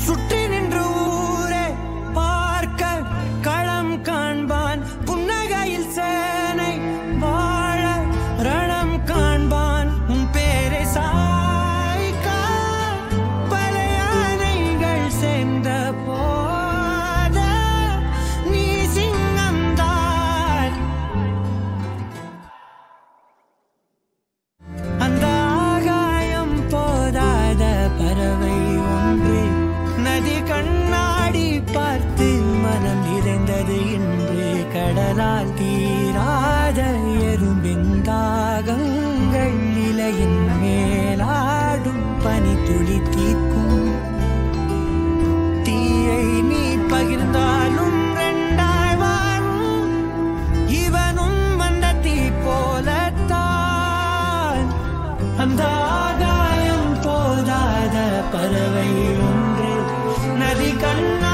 சுற்றி நின்று ஊரே பார்க்க களம் காண்பான் புன்னகையில் சேனை வாழ ரணம் காண்பான் உன் பேரை சாய்க்க பல யானைகள் சேர்ந்த போத நீ சிங்கம்தான் அந்த ஆகாயம் போதாத பறவை ஒன்று நதி கண்ணாடி பார்த்து மனம் நிறைந்தது என்று கடலால் தீராத எறும்பின் தாகங்கள் இலையின் மேலாடும் பனி துளி தீர்க்கும் தீயை நீ பகிர்ந்தாலும் ரெண்டாய் வாழும் இவனும் வந்த தீ போலத்தான் அந்த ஆகாயம் போதாத பறவை ஒன்று நதி கண்ணா